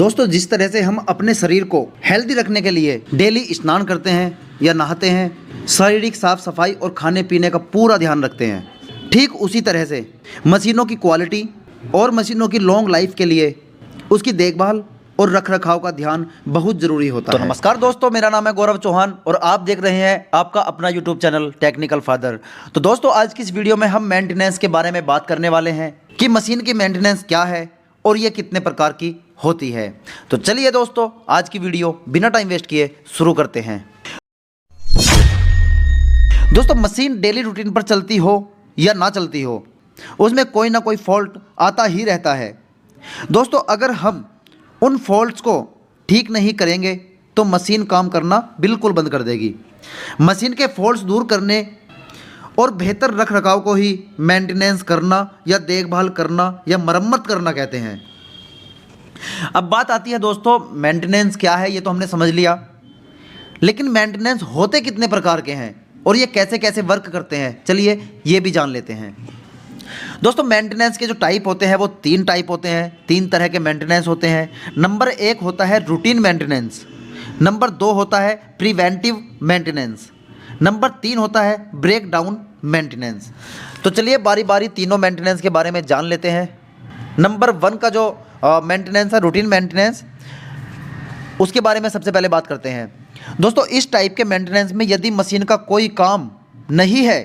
दोस्तों, जिस तरह से हम अपने शरीर को हेल्दी रखने के लिए डेली स्नान करते हैं या नहाते हैं, शारीरिक साफ सफाई और खाने पीने का पूरा ध्यान रखते हैं, ठीक उसी तरह से मशीनों की क्वालिटी और मशीनों की लॉन्ग लाइफ के लिए उसकी देखभाल और रख रखाव का ध्यान बहुत जरूरी होता है। तो नमस्कार दोस्तों, मेरा नाम है गौरव चौहान और आप देख रहे हैं आपका अपना यूट्यूब चैनल टेक्निकल फादर। तो दोस्तों, आज की इस वीडियो में हम मेंटेनेंस के बारे में बात करने वाले हैं कि मशीन की मेंटेनेंस क्या है और ये कितने प्रकार की होती है। तो चलिए दोस्तों, आज की वीडियो बिना टाइम वेस्ट किए शुरू करते हैं। दोस्तों, मशीन डेली रूटीन पर चलती हो या ना चलती हो, उसमें कोई ना कोई फॉल्ट आता ही रहता है। दोस्तों, अगर हम उन फॉल्ट्स को ठीक नहीं करेंगे तो मशीन काम करना बिल्कुल बंद कर देगी। मशीन के फॉल्ट्स दूर करने और बेहतर रख रखाव को ही मेंटेनेंस करना या देखभाल करना या मरम्मत करना कहते हैं। अब बात आती है दोस्तों, मेंटेनेंस क्या है ये तो हमने समझ लिया, लेकिन मेंटेनेंस होते कितने प्रकार के हैं और ये कैसे कैसे वर्क करते हैं, चलिए ये भी जान लेते हैं। दोस्तों, मेंटेनेंस के जो टाइप होते हैं वो 3 टाइप होते हैं, 3 तरह के मेंटेनेंस होते हैं। नंबर 1 होता है रूटीन मेंटेनेंस, नंबर 2 होता है प्रिवेंटिव मेंटेनेंस, नंबर 3 होता है ब्रेक डाउन मेंटेनेंस। तो चलिए बारी बारी तीनों मेंटेनेंस के बारे में जान लेते हैं। नंबर 1 का जो मेंटेनेंस है रूटीन मेंटेनेंस, उसके बारे में सबसे पहले बात करते हैं। दोस्तों, इस टाइप के मेंटेनेंस में यदि मशीन का कोई काम नहीं है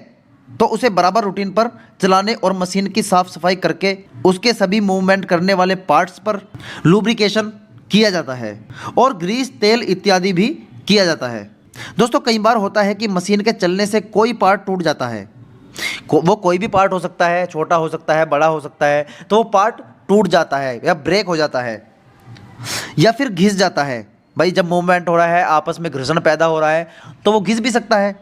तो उसे बराबर रूटीन पर चलाने और मशीन की साफ सफाई करके उसके सभी मूवमेंट करने वाले पार्ट्स पर लुब्रिकेशन किया जाता है और ग्रीस तेल इत्यादि भी किया जाता है। दोस्तों, कई बार होता है कि मशीन के चलने से कोई पार्ट टूट जाता है। वो कोई भी पार्ट हो सकता है, छोटा हो सकता है, बड़ा हो सकता है, तो वो पार्ट टूट जाता है या ब्रेक हो जाता है या फिर घिस जाता है। भाई, जब मूवमेंट हो रहा है, आपस में घर्षण पैदा हो रहा है तो वो घिस भी सकता है।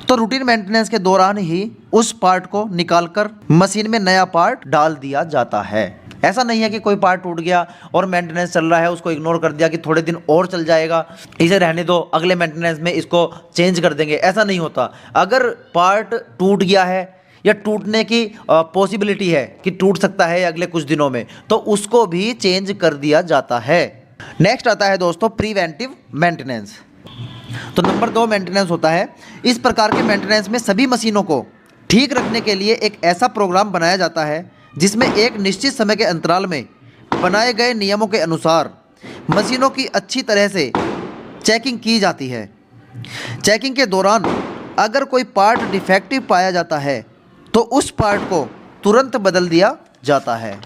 तो रूटीन मेंटेनेंस के दौरान ही उस पार्ट को निकालकर मशीन में नया पार्ट डाल दिया जाता है। ऐसा नहीं है कि कोई पार्ट टूट गया और मेंटेनेंस चल रहा है, उसको इग्नोर कर दिया कि थोड़े दिन और चल जाएगा, इसे रहने दो, अगले मेंटेनेंस में इसको चेंज कर देंगे, ऐसा नहीं होता। अगर पार्ट टूट गया है या टूटने की पॉसिबिलिटी है कि टूट सकता है अगले कुछ दिनों में, तो उसको भी चेंज कर दिया जाता है। नेक्स्ट आता है दोस्तों प्रिवेंटिव मेंटेनेंस। तो नंबर 2 मेंटेनेंस होता है। इस प्रकार के मेंटेनेंस में सभी मशीनों को ठीक रखने के लिए एक ऐसा प्रोग्राम बनाया जाता है जिसमें एक निश्चित समय के अंतराल में बनाए गए नियमों के अनुसार मशीनों की अच्छी तरह से चेकिंग की जाती है। चेकिंग के दौरान अगर कोई पार्ट डिफेक्टिव पाया जाता है तो उस पार्ट को तुरंत बदल दिया जाता है।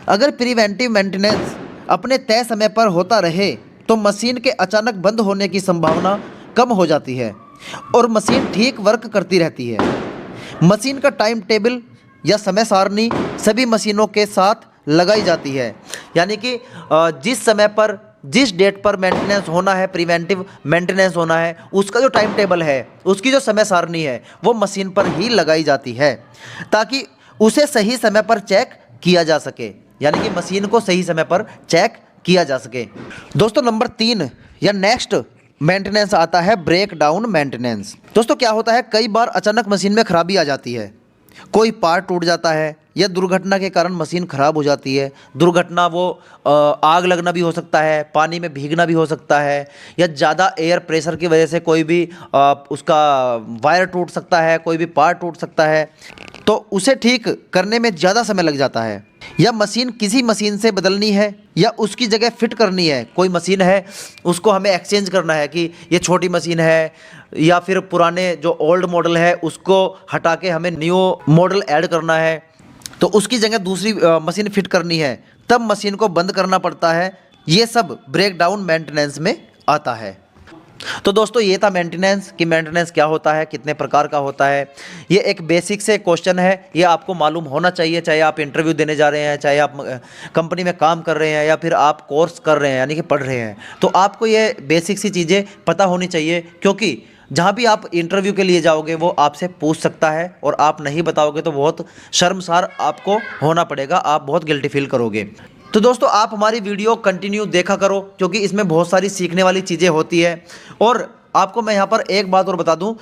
अगर प्रिवेंटिव मेंटेनेंस अपने तय समय पर होता रहे तो मशीन के अचानक बंद होने की संभावना कम हो जाती है और मशीन ठीक वर्क करती रहती है। मशीन का टाइम टेबल या समय सारणी सभी मशीनों के साथ लगाई जाती है, यानी कि जिस समय पर, जिस डेट पर मेंटेनेंस होना है, प्रिवेंटिव मेंटेनेंस होना है, उसका जो टाइम टेबल है, उसकी जो समय सारणी है, वो मशीन पर ही लगाई जाती है ताकि उसे सही समय पर चेक किया जा सके, यानी कि मशीन को सही समय पर चेक किया जा सके। दोस्तों, नंबर 3 या नेक्स्ट मेंटेनेंस आता है ब्रेक डाउन मेंटेनेंस। दोस्तों, क्या होता है, कई बार अचानक मशीन में खराबी आ जाती है, कोई पार्ट टूट जाता है या दुर्घटना के कारण मशीन खराब हो जाती है। दुर्घटना वो आग लगना भी हो सकता है, पानी में भीगना भी हो सकता है, या ज़्यादा एयर प्रेशर की वजह से कोई भी उसका वायर टूट सकता है, कोई भी पार्ट टूट सकता है, तो उसे ठीक करने में ज़्यादा समय लग जाता है। या मशीन किसी मशीन से बदलनी है या उसकी जगह फिट करनी है। कोई मशीन है, उसको हमें एक्सचेंज करना है कि ये छोटी मशीन है, या फिर पुराने जो ओल्ड मॉडल है उसको हटा के हमें न्यू मॉडल ऐड करना है, तो उसकी जगह दूसरी मशीन फिट करनी है, तब मशीन को बंद करना पड़ता है। ये सब ब्रेक डाउन मेंटेनेंस में आता है। तो दोस्तों, ये था मेंटेनेंस कि मेंटेनेंस क्या होता है, कितने प्रकार का होता है। ये एक बेसिक से क्वेश्चन है, ये आपको मालूम होना चाहिए, चाहे आप इंटरव्यू देने जा रहे हैं, चाहे आप कंपनी में काम कर रहे हैं या फिर आप कोर्स कर रहे हैं, यानी कि पढ़ रहे हैं, तो आपको ये बेसिक सी चीज़ें पता होनी चाहिए, क्योंकि जहाँ भी आप इंटरव्यू के लिए जाओगे वो आपसे पूछ सकता है और आप नहीं बताओगे तो बहुत शर्मसार आपको होना पड़ेगा, आप बहुत गिल्टी फील करोगे। तो दोस्तों, आप हमारी वीडियो कंटिन्यू देखा करो, क्योंकि इसमें बहुत सारी सीखने वाली चीज़ें होती है। और आपको मैं यहाँ पर एक बात और बता दूँ,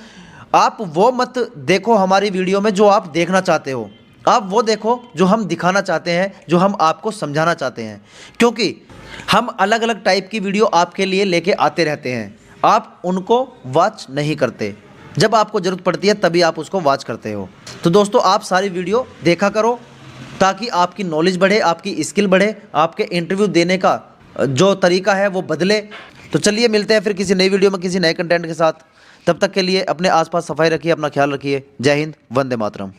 आप वो मत देखो हमारी वीडियो में जो आप देखना चाहते हो, आप वो देखो जो हम दिखाना चाहते हैं, जो हम आपको समझाना चाहते हैं, क्योंकि हम अलग अलग टाइप की वीडियो आपके लिए लेके आते रहते हैं। आप उनको वॉच नहीं करते, जब आपको ज़रूरत पड़ती है तभी आप उसको वॉच करते हो। तो दोस्तों आप सारी वीडियो देखा करो ताकि आपकी नॉलेज बढ़े, आपकी स्किल बढ़े, आपके इंटरव्यू देने का जो तरीका है वो बदले। तो चलिए मिलते हैं फिर किसी नई वीडियो में किसी नए कंटेंट के साथ। तब तक के लिए अपने आसपास सफाई रखिए, अपना ख्याल रखिए। जय हिंद, वंदे मातरम।